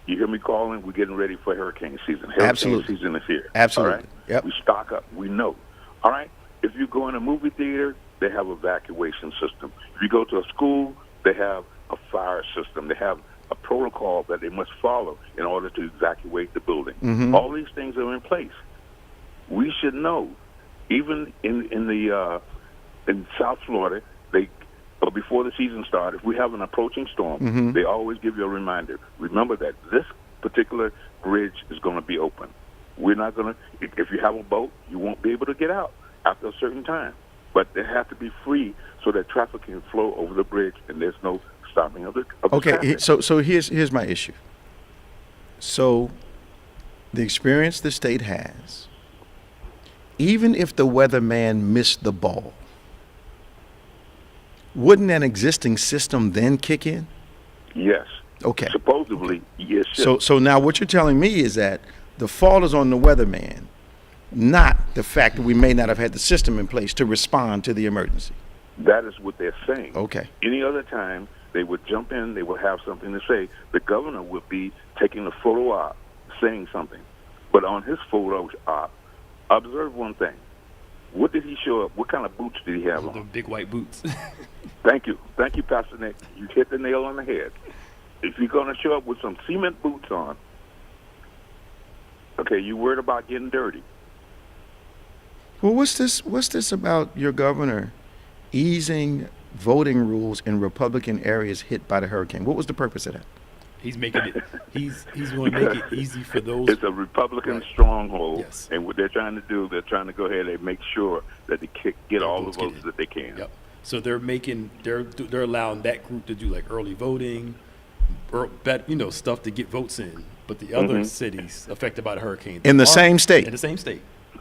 you hear me calling, we're getting ready for hurricane season. Hurricane season is here. Absolutely. All right? Yep. We stock up. We know. All right? If you go in a movie theater, they have an evacuation system. If you go to a school, they have a fire system. They have a protocol that they must follow in order to evacuate the building. Mm-hmm. All these things are in place. We should know. Even in South Florida, before the season started, if we have an approaching storm, mm-hmm. they always give you a reminder. Remember that this particular bridge is going to be open. We're not going to, if you have a boat, you won't be able to get out after a certain time. But they have to be free so that traffic can flow over the bridge and there's no stopping of the traffic. So here's my issue. So the experience the state has, even if the weatherman missed the ball, wouldn't an existing system then kick in? Yes. Okay. Supposedly, yes. So now what you're telling me is that the fault is on the weatherman, not the fact that we may not have had the system in place to respond to the emergency. That is what they're saying. Okay. Any other time, they would jump in, they would have something to say. The governor would be taking a photo op, saying something. But on his photo op, observe one thing. What did he show up? What kind of boots did he have on? The big white boots. Thank you, Pastor Nick. You hit the nail on the head. If you're going to show up with some cement boots on, okay, you worried about getting dirty. Well, what's this about your governor easing voting rules in Republican areas hit by the hurricane? What was the purpose of that? He's making it. He's going to make it easy for those. It's a Republican stronghold, yes. And what they're trying to do, they're trying to go ahead and make sure that they get all the votes that they can. Yep. So they're allowing that group to do like early voting, stuff to get votes in. But the other Mm-hmm. cities affected by the hurricane in the same state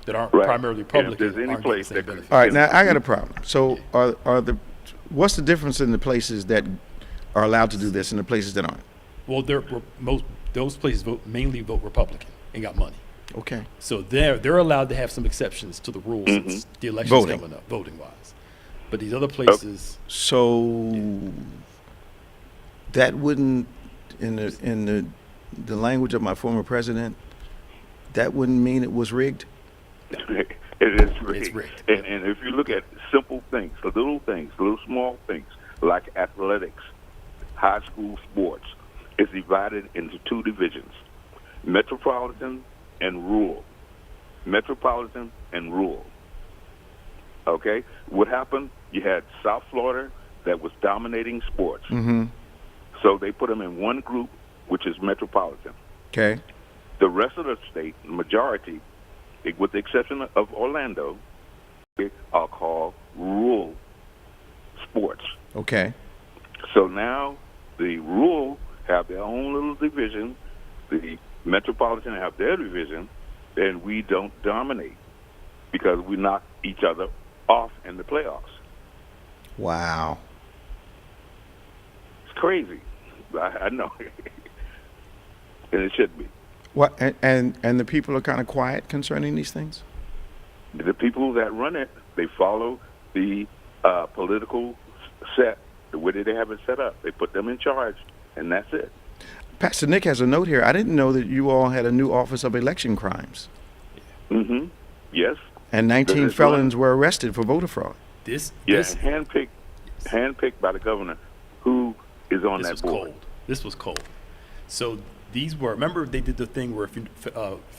that aren't right. primarily Republican. If there's any place that could. All right, now I got a problem. So what's the difference in the places that are allowed to do this and the places that aren't? Well, those places mainly vote Republican and got money. Okay. So they're allowed to have some exceptions to the rules Mm-hmm. since the election's coming up, voting wise. But these other places. So that wouldn't, in the language of my former president, that wouldn't mean it was rigged. It is rigged. It's rigged. And if you look at simple things, little small things like athletics, high school sports, it's divided into two divisions: metropolitan and rural. Metropolitan and rural. Okay? What happened? You had South Florida that was dominating sports. Mm-hmm. So they put them in one group which is metropolitan. Okay. The rest of the state, the majority, with the exception of Orlando, are called rural sports. Okay. So now the rural have their own little division, the metropolitan have their division, and we don't dominate because we knock each other off in the playoffs. Wow. It's crazy. I know. And it should be. What? And the people are kind of quiet concerning these things? The people that run it, they follow the political set, the way that they have it set up. They put them in charge, and that's it. Pastor Nick has a note here. I didn't know that you all had a new Office of Election Crimes. Mm-hmm. Yes. And 19 felons were arrested for voter fraud. Handpicked by the governor, who is on that board. Cold. This was cold. So these were, remember they did the thing where if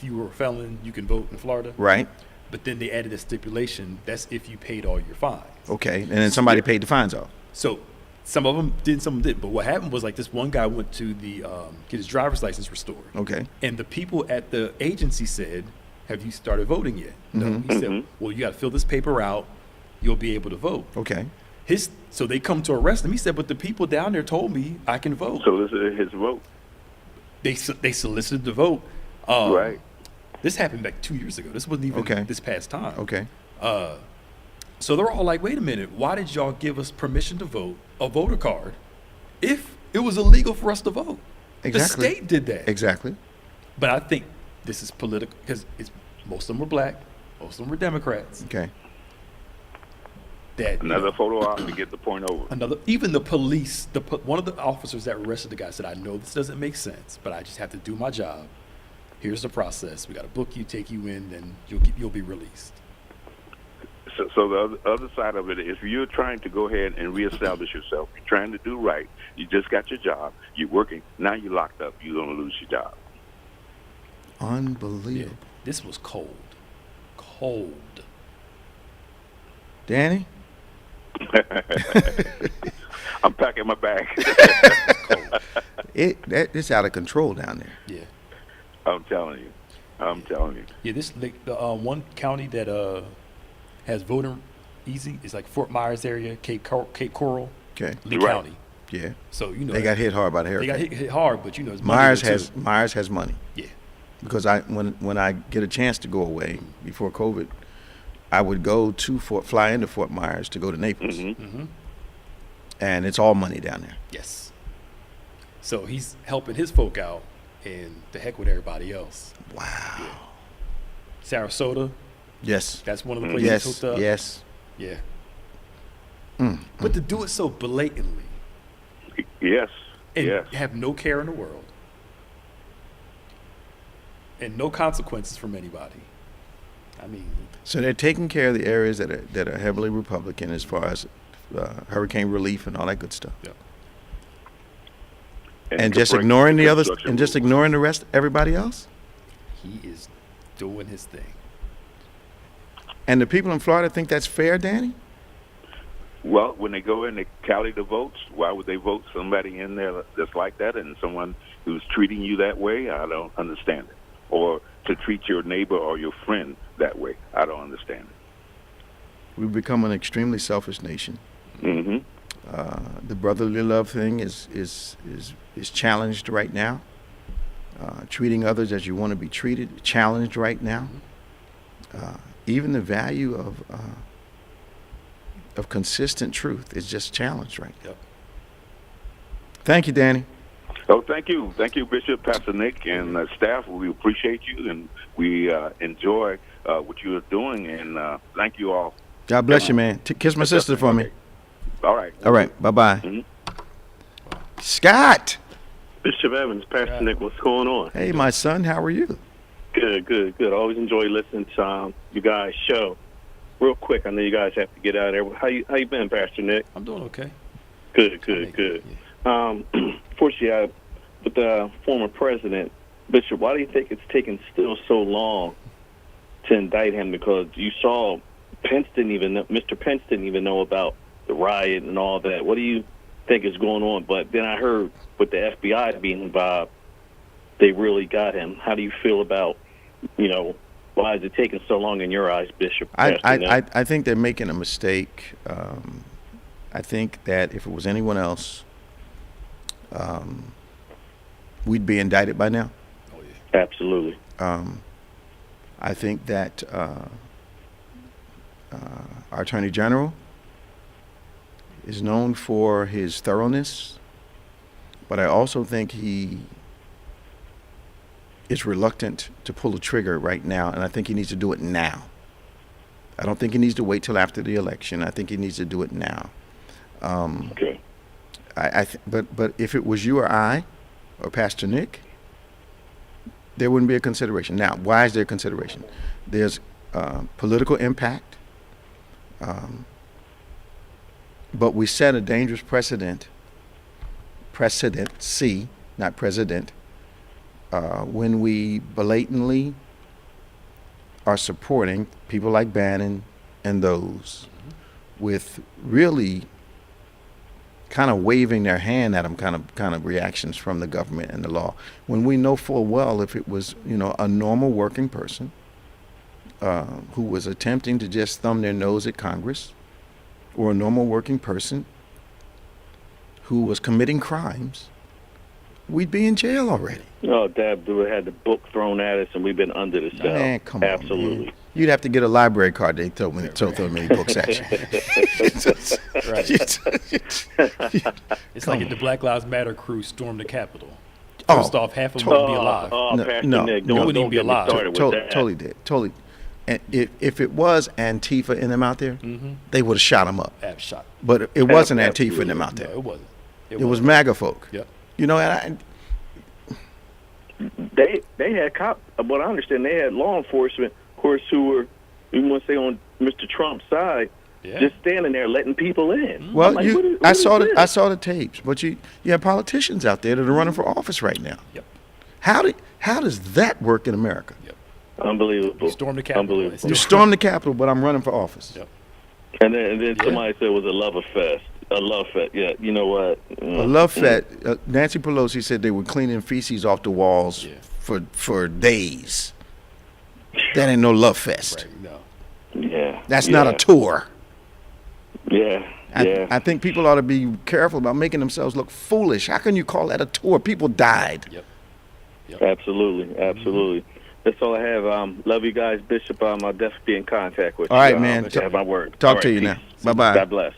you were a felon, you can vote in Florida? Right. But then they added a stipulation, that's if you paid all your fines. Okay, and then somebody paid the fines off. So some of them did, some didn't. But what happened was, like, this one guy went to the get his driver's license restored. Okay. And the people at the agency said, have you started voting yet? No. Mm-hmm. He said, well, you got to fill this paper out. You'll be able to vote. Okay. So they come to arrest him. He said, but the people down there told me I can vote. Solicited his vote. They solicited the vote. Right. This happened back 2 years ago. This wasn't even this past time. Okay. So they're all like, wait a minute. Why did y'all give us permission to vote, a voter card, if it was illegal for us to vote? Exactly. The state did that. Exactly. But I think this is political because most of them were black, most of them were Democrats. Okay. Another photo op to get the point over. Even the police, one of the officers that arrested the guy said, I know this doesn't make sense, but I just have to do my job. Here's the process. We got to book you, take you in, then you'll be released. So the other side of it is, if you're trying to go ahead and reestablish yourself, you're trying to do right, you just got your job, you're working, now you're locked up, you're going to lose your job. Unbelievable. Yeah, this was cold. Cold. Danny? I'm packing my bag. It's out of control down there. Yeah. I'm telling you. Yeah, this one county that has voting easy is like Fort Myers area, Cape Coral, Okay. Lee County. Yeah. So they got hit hard by the hurricane. They got hit hard, but it's Myers has money. Yeah. Because when I get a chance to go away before COVID, I would go to fly into Fort Myers to go to Naples. Mm-hmm. Mm-hmm. And it's all money down there. Yes. So he's helping his folk out, and the heck with everybody else. Wow. Yeah. Sarasota. Yes. That's one of the places hooked up. Yes. Yeah. But to do it so blatantly. Yes. And have no care in the world. And no consequences from anybody. I mean. So they're taking care of the areas that are heavily Republican as far as hurricane relief and all that good stuff. Yeah. And just ignoring the others, and just ignoring the rest, everybody else. He is doing his thing. And the people in Florida think that's fair, Danny? Well, when they go in, they tally the votes. Why would they vote somebody in there that's like that, and someone who's treating you that way? I don't understand it. Or to treat your neighbor or your friend that way. I don't understand it. We've become an extremely selfish nation. Mm-hmm. The brotherly love thing is challenged right now. Treating others as you want to be treated, challenged right now. Even the value of consistent truth is just challenged right now. Yep. Thank you, Danny. Oh, thank you, Bishop, Pastor Nick, and staff. We appreciate you, and we enjoy what you are doing, and thank you all. God bless you, man. Kiss my sister for me. All right. All right. Bye-bye. Mm-hmm. Scott. Bishop Evans, Pastor Nick, what's going on? Hey, my son. How are you? Good. I always enjoy listening to you guys' show. Real quick, I know you guys have to get out of there. How you been, Pastor Nick? I'm doing okay. Good. Yeah. Fortunately, with the former president, Bishop, why do you think it's taken still so long to indict him? Because you saw Mr. Pence didn't even know about the riot and all that. What do you think is going on? But then I heard with the FBI being involved, they really got him. How do you feel about, why is it taking so long in your eyes, Bishop? I think they're making a mistake. I think that if it was anyone else, we'd be indicted by now. Oh, yeah. Absolutely. I think that our Attorney General is known for his thoroughness, but I also think he is reluctant to pull the trigger right now, and I think he needs to do it now. I don't think he needs to wait till after the election. I think he needs to do it now. Okay. But if it was you or I or Pastor Nick, there wouldn't be a consideration. Now, why is there consideration? There's political impact, but we set a dangerous precedency, not president, when we blatantly are supporting people like Bannon and those with really kind of waving their hand at them kind of reactions from the government and the law, when we know full well if it was a normal working person who was attempting to just thumb their nose at Congress, or a normal working person who was committing crimes, we'd be in jail already. No, Dab had the book thrown at us, and we've been under the cell. Man, come Absolutely. on, man. You'd have to get a library card. They throw many books at you. Right. It's like if the Black Lives Matter crew stormed the Capitol. First off, half of them wouldn't be alive. Nick, you wouldn't even be alive. Totally did. Totally. And if it was Antifa in them out there, they would have shot them up. Shot. But it wasn't Antifa in them out there. No, it wasn't. It was MAGA folk. Yep. And They had what I understand, they had law enforcement, of course, who were, you want to say, on Mr. Trump's side, just standing there letting people in. Well, like, I saw the tapes, but you have politicians out there that are running for office right now. Yep. How does that work in America? Yep. Unbelievable. You stormed the Capitol. Unbelievable. You stormed the Capitol, but I'm running for office. Yep. And then somebody said it was a love fest. A love fest. Yeah, you know what? A love fest. Nancy Pelosi said they were cleaning feces off the walls for days. That ain't no love fest. Right, no. Yeah. That's not a tour. Yeah. I think people ought to be careful about making themselves look foolish. How can you call that a tour? People died. Yep. Absolutely. That's all I have. Love you guys, Bishop. I'll definitely be in contact with you. All right, man. Have my word. Talk to you now. Bye-bye. God bless.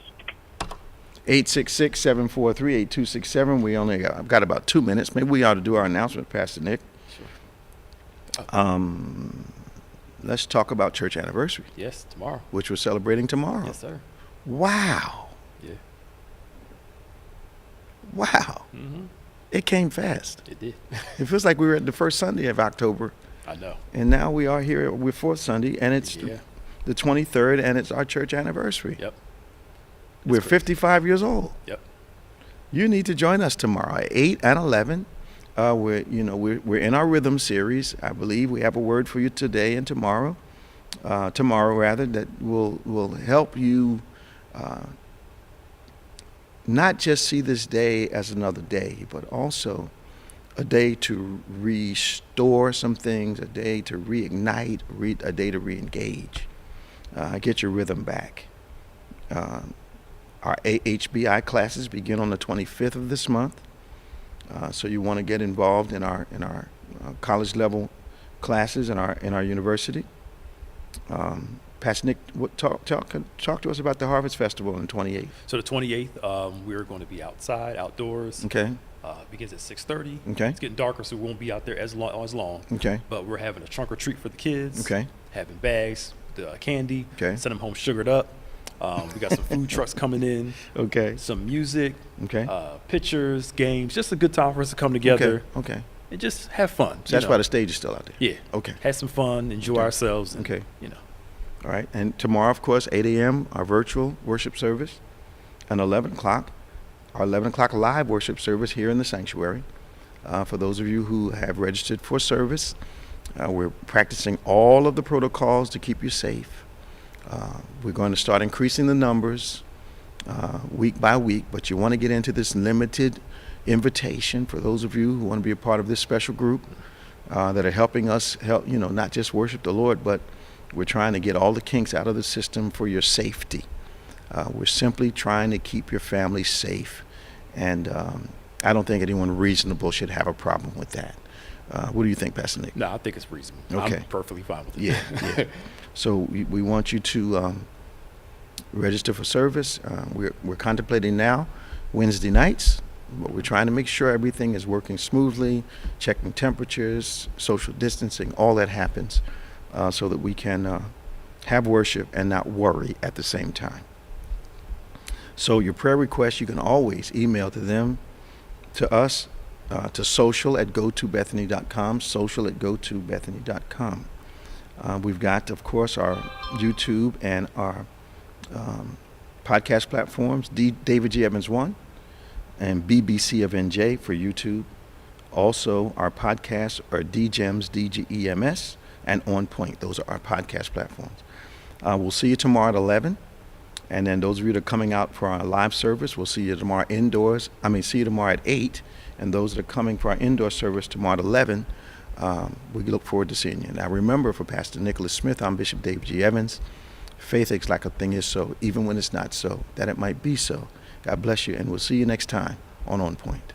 866-743-8267. We only got about 2 minutes. Maybe we ought to do our announcement, Pastor Nick. Sure. Let's talk about church anniversary. Yes, tomorrow. Which we're celebrating tomorrow. Yes, sir. Wow. Yeah. Wow. It came fast. It did. It feels like we were at the first Sunday of October. I know. And now we are here with fourth Sunday, and it's the 23rd, and it's our church anniversary. Yep. We're 55 years old. Yep. You need to join us tomorrow at 8 and 11. We're in our rhythm series. I believe we have a word for you today and tomorrow. That will help you not just see this day as another day, but also a day to restore some things, a day to reignite, a day to reengage, get your rhythm back. Our HBI classes begin on the 25th of this month, so you want to get involved in our college level classes in our university. Pastor Nick, talk to us about the Harvest Festival on the 28th. So the 28th, we're going to be outside, outdoors. Okay. Begins at 6:30. Okay. It's getting darker, so we won't be out there as long. Okay. But we're having a trunk or treat for the kids. Okay. Having bags, the candy. Okay. Send them home sugared up. We got some food trucks coming in. Okay. Some music. Okay. Pictures, games. Just a good time for us to come together. Okay. And just have fun. So that's why the stage is still out there. Yeah. Okay. Have some fun. Enjoy ourselves. And, okay. All right. And tomorrow, of course, 8 a.m., our virtual worship service. And 11 o'clock, our 11 o'clock live worship service here in the sanctuary. For those of you who have registered for service, we're practicing all of the protocols to keep you safe. We're going to start increasing the numbers week by week, but you want to get into this limited invitation for those of you who want to be a part of this special group that are helping us not just worship the Lord, but we're trying to get all the kinks out of the system for your safety. We're simply trying to keep your family safe, and I don't think anyone reasonable should have a problem with that. What do you think, Pastor Nick? No, I think it's reasonable. Okay. I'm perfectly fine with it. Yeah. So we want you to register for service. We're contemplating now Wednesday nights, but we're trying to make sure everything is working smoothly, checking temperatures, social distancing, all that happens, so that we can have worship and not worry at the same time. So your prayer requests, you can always email to us, to social@gotobethany.com, social@gotobethany.com. We've got, of course, our YouTube and our podcast platforms, David G. Evans 1 and BBC of NJ for YouTube. Also, our podcasts are DGEMS, DGEMS, and OnPointe. Those are our podcast platforms. We'll see you tomorrow at 11. And then those of you that are coming out for our live service, we'll see you tomorrow see you tomorrow at 8. And those that are coming for our indoor service tomorrow at 11, we look forward to seeing you. Now remember, for Pastor Nicholas Smith, I'm Bishop David G. Evans. Faith acts like a thing is so, even when it's not so, that it might be so. God bless you, and we'll see you next time on OnPointe.